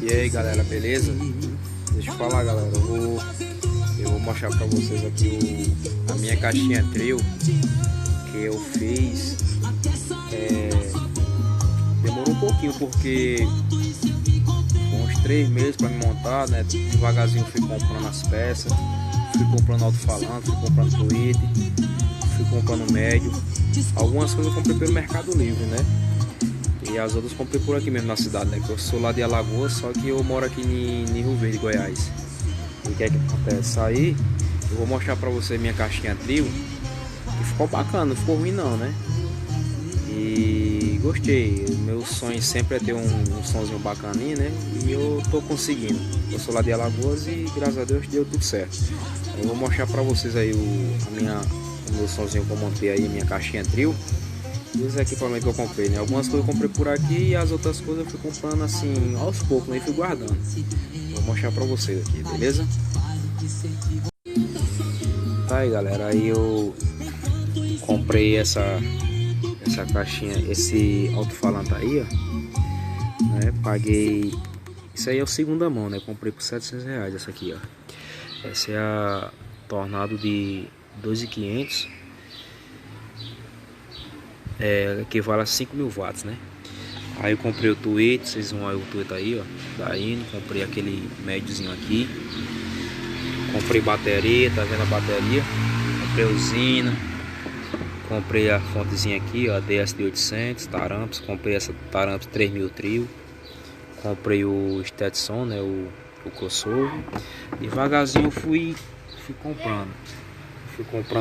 E aí galera, beleza? Deixa eu falar galera, eu vou mostrar pra vocês aqui a minha caixinha trio que eu fiz. Demorou um pouquinho porque uns 3 meses pra me montar, né? Devagarzinho fui comprando as peças, fui comprando alto-falante, fui comprando tweet, fui comprando médio. Algumas coisas eu comprei pelo Mercado Livre, né? E as outras comprei por aqui mesmo na cidade, né? Que eu sou lá de Alagoas, só que eu moro aqui em Rio Verde, Goiás. E o que é que acontece? Aí eu vou mostrar pra você minha caixinha trio, que ficou bacana, não ficou ruim não, né? E gostei. Meu sonho sempre é ter um sonzinho bacaninho, né? E eu tô conseguindo. Eu sou lá de Alagoas e graças a Deus deu tudo certo. Eu vou mostrar pra vocês aí o meu sonzinho que eu montei aí, minha caixinha trio. E os equipamentos que eu comprei, né? Algumas coisas eu comprei por aqui e as outras coisas eu fui comprando assim aos poucos, né? E fui guardando. Vou mostrar pra vocês aqui, beleza? Tá aí galera, aí eu comprei essa caixinha, esse alto-falante aí, ó, né? Paguei, isso aí é o segunda mão, né? Comprei por R$700 essa aqui, ó. Essa é a Tornado de 2.500, equivale a 5.000 watts, né? Aí eu comprei o tweet, vocês vão ver o tweet aí, ó, da Ino. Comprei aquele médiozinho aqui, comprei bateria, tá vendo a bateria? Comprei usina, comprei a fontezinha aqui, ó, DS800 Taramps, comprei essa Taramps 3000 trio, comprei o Stetson, né, o crossover. Devagarzinho fui comprando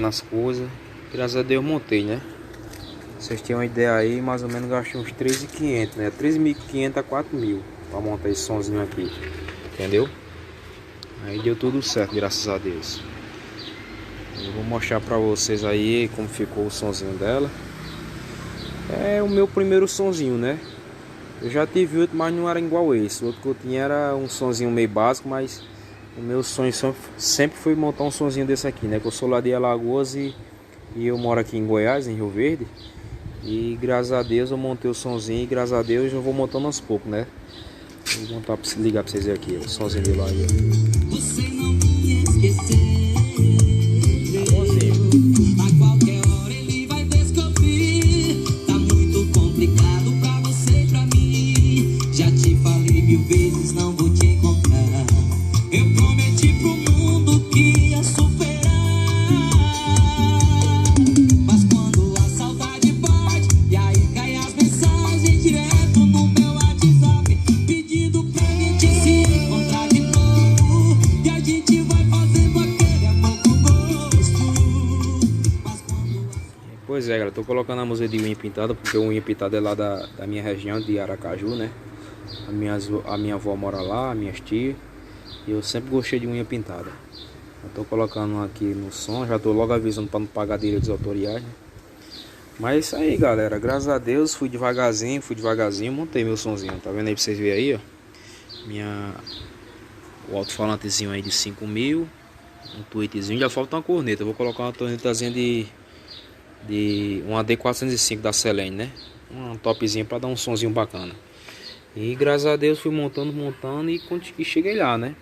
as coisas, graças a Deus montei, né? Vocês têm uma ideia aí, mais ou menos gastei uns 3.500, né? 3.500 a 4.000 para montar esse sonzinho aqui, entendeu? Aí deu tudo certo, graças a Deus. Eu vou mostrar pra vocês aí como ficou o sonzinho dela. É o meu primeiro sonzinho, né? Eu já tive outro, mas não era igual esse. O outro que eu tinha era um sonzinho meio básico, mas o meu sonho sempre foi montar um sonzinho desse aqui, né? Que eu sou lá de Alagoas e eu moro aqui em Goiás, em Rio Verde. E graças a Deus eu montei o sonzinho e graças a Deus eu vou montando aos poucos, né? Vou montar pra ligar pra vocês verem aqui, o sonzinho de lá aí, ó. Você não me esquecer. Tá bonzinho. A qualquer hora ele vai descobrir. Tá muito complicado pra você e pra mim. Já te falei 1000 vezes, não vou te encontrar. Eu prometi pro mundo que ia superar. Mas quando a saudade bate, e aí cai as mensagens direto no meu WhatsApp, pedindo pra gente se encontrar de novo. E a gente vai fazendo aquele amor com gosto. Mas quando... Pois é, galera, tô colocando a música de unha pintada, porque o unha pintada é lá da minha região de Aracaju, né? A minha avó mora lá, a minha tia. E eu sempre gostei de unha pintada. Eu tô colocando aqui no som, já tô logo avisando para não pagar direitos autoriais, né? Mas é isso aí, galera. Graças a Deus, fui devagarzinho, montei meu sonzinho. Tá vendo aí pra vocês verem aí, ó? O alto-falantezinho aí de 5.000, um tweetzinho, já falta uma corneta. Eu vou colocar uma cornetazinha de uma D405 da Selene, né? Um topzinho para dar um sonzinho bacana. E graças a Deus fui montando e cheguei lá, né?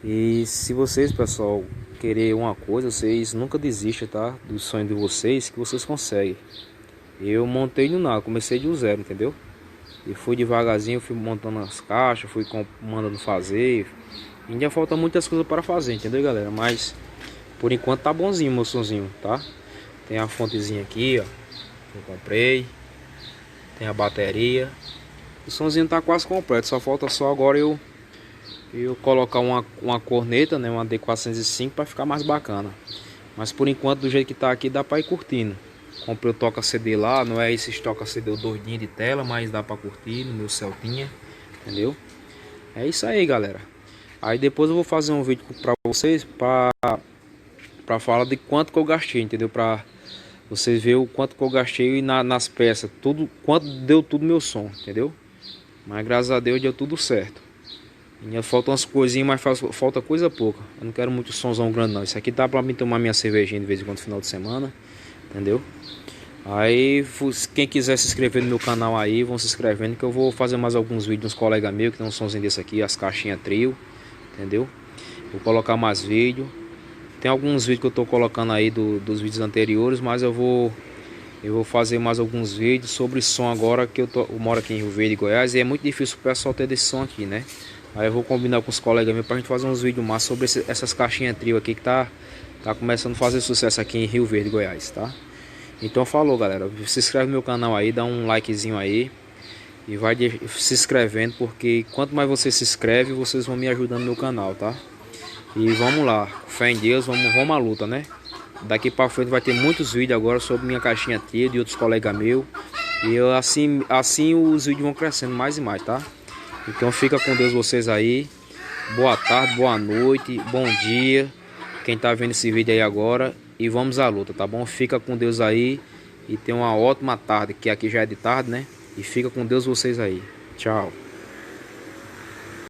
E se vocês, pessoal, querer uma coisa, vocês nunca desistam, tá? Do sonho de vocês, que vocês conseguem. Eu montei do nada, comecei do zero, entendeu? E fui devagarzinho, fui montando as caixas, fui mandando fazer. Ainda falta muitas coisas para fazer, entendeu, galera? Mas por enquanto tá bonzinho meu sonzinho, tá? Tem a fontezinha aqui, ó, que eu comprei. Tem a bateria. O sonzinho tá quase completo, só falta agora eu colocar uma corneta, né, uma D405 para ficar mais bacana. Mas por enquanto, do jeito que tá aqui, dá para ir curtindo. Comprei o toca-CD lá, não é esses toca-CD doidinho de tela, mas dá para curtir no meu Celtinha, entendeu? É isso aí, galera. Aí depois eu vou fazer um vídeo para vocês para falar de quanto que eu gastei, entendeu? Para vocês verem o quanto que eu gastei nas peças, tudo, quanto deu tudo meu som, entendeu? Mas graças a Deus deu tudo certo. Ainda faltam umas coisinhas, mas falta coisa pouca. Eu não quero muito somzão grande não. Isso aqui dá pra mim tomar minha cervejinha de vez em quando no final de semana, entendeu? Aí, quem quiser se inscrever no meu canal aí, vão se inscrevendo que eu vou fazer mais alguns vídeos uns colegas meus que tem um somzinho desse aqui, as caixinhas trio, entendeu? Vou colocar mais vídeos. Tem alguns vídeos que eu tô colocando aí dos vídeos anteriores, mas eu vou fazer mais alguns vídeos sobre som agora que eu moro aqui em Rio Verde, Goiás, e é muito difícil o pessoal ter desse som aqui, né? Aí eu vou combinar com os colegas meus pra gente fazer uns vídeos mais sobre essas caixinhas trio aqui que tá começando a fazer sucesso aqui em Rio Verde, Goiás, tá? Então falou, galera, se inscreve no meu canal aí, dá um likezinho aí e vai se inscrevendo, porque quanto mais você se inscreve, vocês vão me ajudando no meu canal, tá? E vamos lá, fé em Deus, vamos à luta, né? Daqui pra frente vai ter muitos vídeos agora sobre minha caixinha trio de outros colegas meus. E eu, assim os vídeos vão crescendo mais e mais, tá? Então fica com Deus vocês aí. Boa tarde, boa noite, bom dia. Quem tá vendo esse vídeo aí agora. E vamos à luta, tá bom? Fica com Deus aí. E tenha uma ótima tarde, que aqui já é de tarde, né? E fica com Deus vocês aí. Tchau.